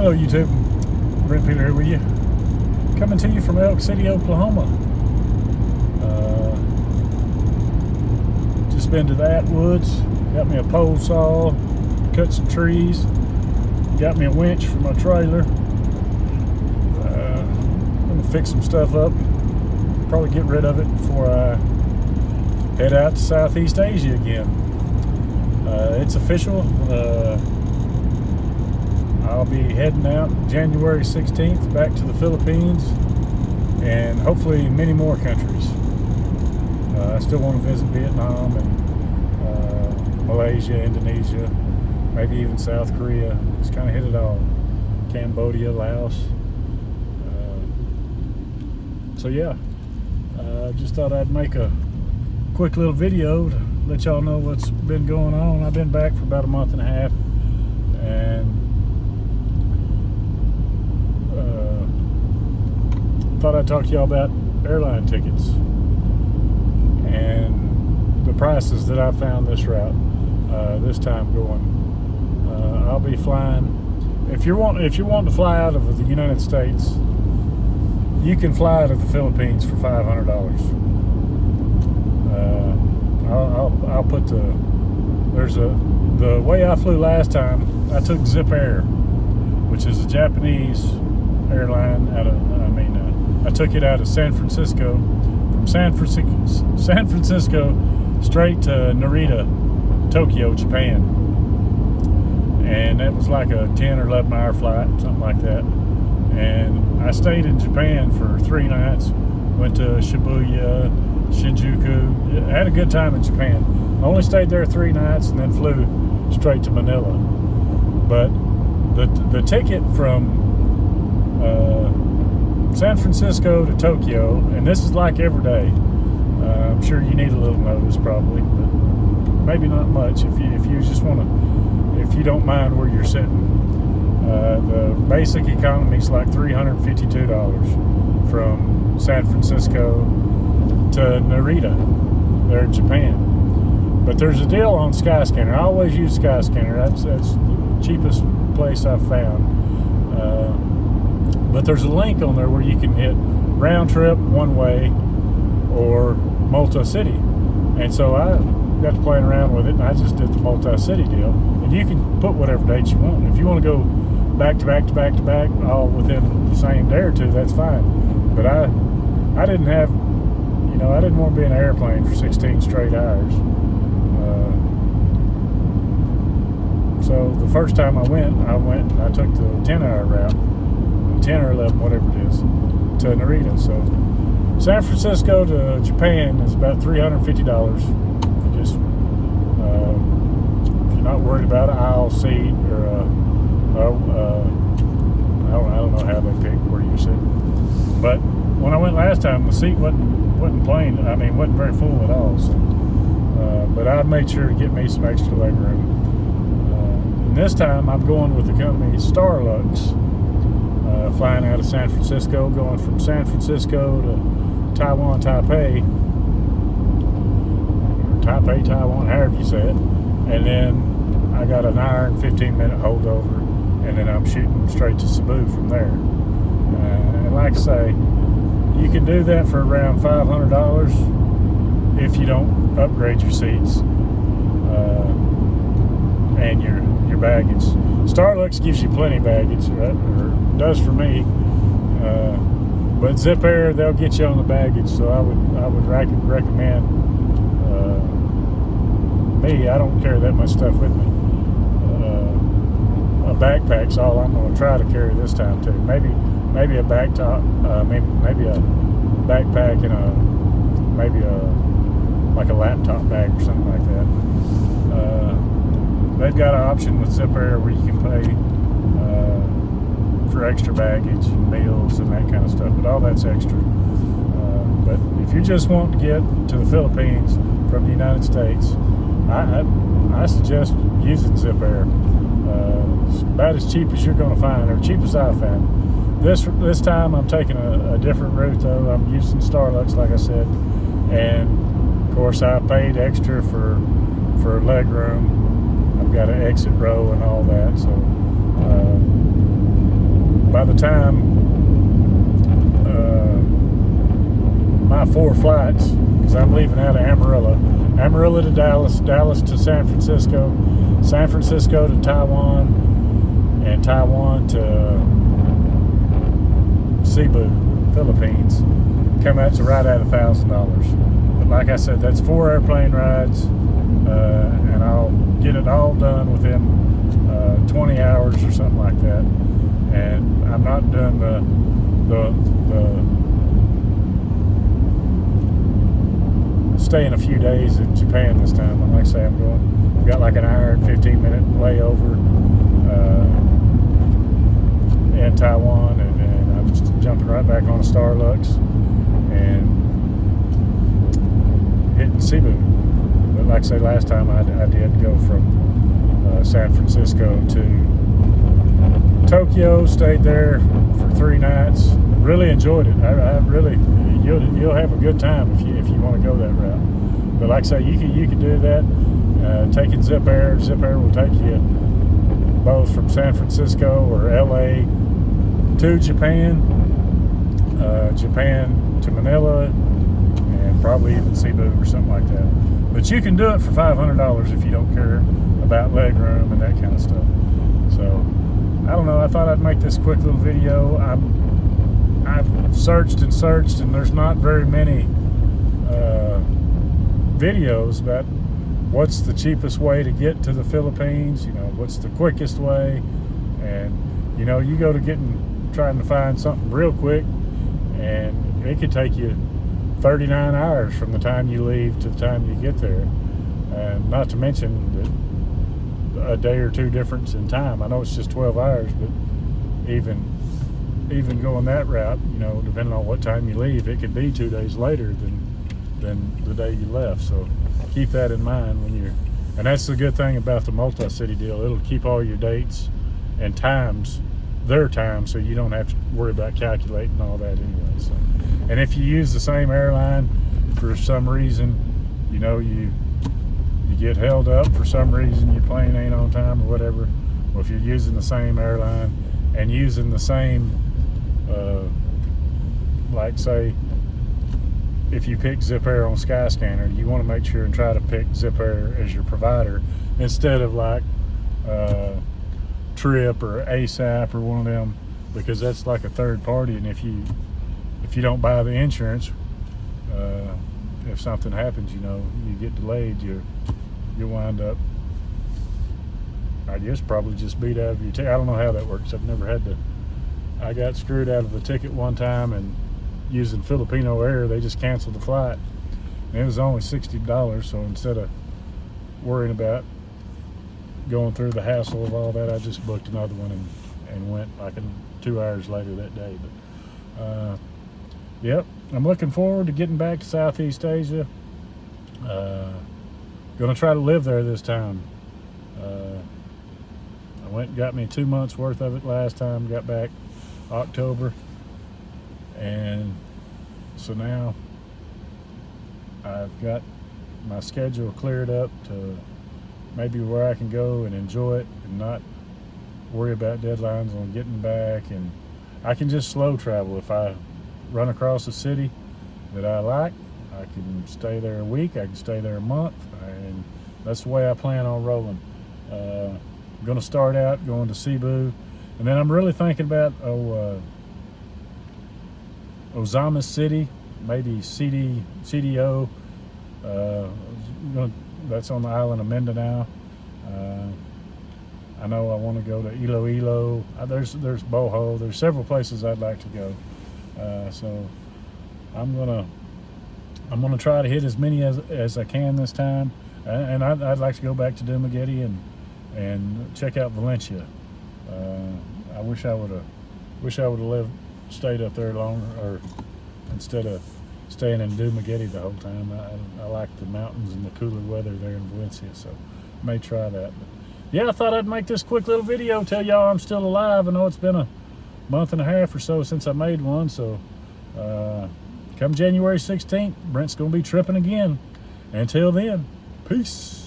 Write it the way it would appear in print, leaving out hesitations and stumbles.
Hello YouTube, Brent Peter here with you, coming to you from Elk City, Oklahoma. Just been to the Atwoods, got me a pole saw, cut some trees, got me a winch for my trailer. I'm gonna fix some stuff up, probably get rid of it before I head out to Southeast Asia again. It's official. I'll be heading out January 16th back to the Philippines and hopefully many more countries. I still want to visit Vietnam and Malaysia, Indonesia, maybe even South Korea. Just kind of hit it all. Cambodia, Laos. So yeah, just thought I'd make a quick little video to let y'all know what's been going on. I've been back for about a month and a half, and thought I'd talk to y'all about airline tickets and the prices that I found this route, this time going. I'll be flying. If you're wanting to fly out of the United States, you can fly out of the Philippines for $500. I'll put the way I flew last time. I took Zip Air, which is a Japanese airline I took it out of San Francisco, from San Francisco straight to Narita, Tokyo, Japan. And that was like a 10 or 11 hour flight, something like that. And I stayed in Japan for 3 nights, went to Shibuya, Shinjuku. I had a good time in Japan. I only stayed there 3 nights and then flew straight to Manila. But the ticket from San Francisco to Tokyo, and this is like every day. I'm sure you need a little notice probably, but maybe not much if you just want to, if you don't mind where you're sitting. The basic economy is like $352 from San Francisco to Narita, there in Japan. But there's a deal on Skyscanner. I always use Skyscanner. That's the cheapest place I've found. But there's a link on there where you can hit round trip one way or multi-city. And so I got to playing around with it, and I just did the multi-city deal. And you can put whatever dates you want. If you want to go back to back to back to back, all within the same day or two, that's fine. But I didn't have, I didn't want to be in an airplane for 16 straight hours. So the first time I went and I took the 10-hour route, 10 or 11, whatever it is, to Narita. So San Francisco to Japan is about $350. Just if you're not worried about an aisle seat or I don't know how they pick where you're sitting. But when I went last time, the seat wasn't plain. Wasn't very full at all. So, but I made sure to get me some extra leg room. And this time I'm going with the company Starlux, flying out of San Francisco, going from San Francisco to Taiwan, Taipei, Taiwan, however you say it. And then I got an hour and 15-minute holdover, and then I'm shooting straight to Cebu from there. And like I say, you can do that for around $500 if you don't upgrade your seats and your baggage. Starlux gives you plenty of baggage, or does for me. But Zip Air, they'll get you on the baggage, so I would recommend. Me, I don't carry that much stuff with me. A backpack's all I'm going to try to carry this time too. Maybe a backtop, maybe a backpack and like a laptop bag or something like that. They've got an option with Zip Air where you can pay for extra baggage and meals and that kind of stuff, but all that's extra. But if you just want to get to the Philippines from the United States, I suggest using Zip Air. It's about as cheap as you're going to find, or cheap as I found. This time I'm taking a different route though. I'm using Starlux, like I said, and of course I paid extra for leg room. I've got an exit row and all that, so time my 4 flights, because I'm leaving out of Amarillo to Dallas, Dallas to San Francisco, San Francisco to Taiwan, and Taiwan to Cebu, Philippines. Come out to right at $1,000. But like I said, that's 4 airplane rides, and I'll get it all done within 20 hours or something like that. And I'm not doing the staying a few days in Japan this time. Like I say, I've got like an hour and 15-minute layover in Taiwan, and I'm just jumping right back on a Starlux and hitting Cebu. But like I say, last time I did go from San Francisco to Tokyo, stayed there for 3 nights. Really enjoyed it. I really, you'll have a good time if you want to go that route. But like I say, you can do that. Taking Zip Air will take you both from San Francisco or LA to Japan, Japan to Manila, and probably even Cebu or something like that. But you can do it for $500 if you don't care about leg room and that kind of stuff. So I don't know. I thought I'd make this quick little video. I've searched and searched, and there's not very many videos about what's the cheapest way to get to the Philippines, what's the quickest way. And you go to trying to find something real quick, and it could take you 39 hours from the time you leave to the time you get there, and not to mention a day or 2 difference in time. I know it's just 12 hours, but even going that route, depending on what time you leave, it could be 2 days later than the day you left. So keep that in mind and that's the good thing about the multi-city deal. It'll keep all your dates and times, their time, so you don't have to worry about calculating all that anyway. So, and if you use the same airline for some reason, you get held up for some reason, your plane ain't on time or whatever, well, if you're using the same airline and using the same like say if you pick Zip Air on Skyscanner, you want to make sure and try to pick Zip Air as your provider instead of like Trip or ASAP or one of them, because that's like a third party, and if you don't buy the insurance, if something happens, you get delayed, you wind up, I guess, probably just beat out of your ticket. I don't know how that works. I've never had to. I got screwed out of the ticket one time, and using Filipino Air, they just canceled the flight. And it was only $60, so instead of worrying about going through the hassle of all that, I just booked another one and went like 2 hours later that day. But yep, I'm looking forward to getting back to Southeast Asia. Gonna try to live there this time. I went and got me 2 months worth of it last time, got back October, and so now I've got my schedule cleared up to maybe where I can go and enjoy it and not worry about deadlines on getting back, and I can just slow travel. If I run across a city that I like, I can stay there a week, I can stay there a month, and that's the way I plan on rolling. I'm going to start out going to Cebu, and then I'm really thinking about Ozamis City, maybe CDO. That's on the island of Mindanao. I know I want to go to Iloilo. There's Boho. There's several places I'd like to go. So I'm gonna try to hit as many as I can this time, and I'd like to go back to Dumaguete and check out Valencia. I wish I would have stayed up there longer, or instead of staying in Dumaguete the whole time. I like the mountains and the cooler weather there in Valencia, so I may try that. But yeah, I thought I'd make this quick little video, tell y'all I'm still alive. I know it's been a month and a half or so since I made one, so come January 16th, Brent's gonna be tripping again. Until then, peace.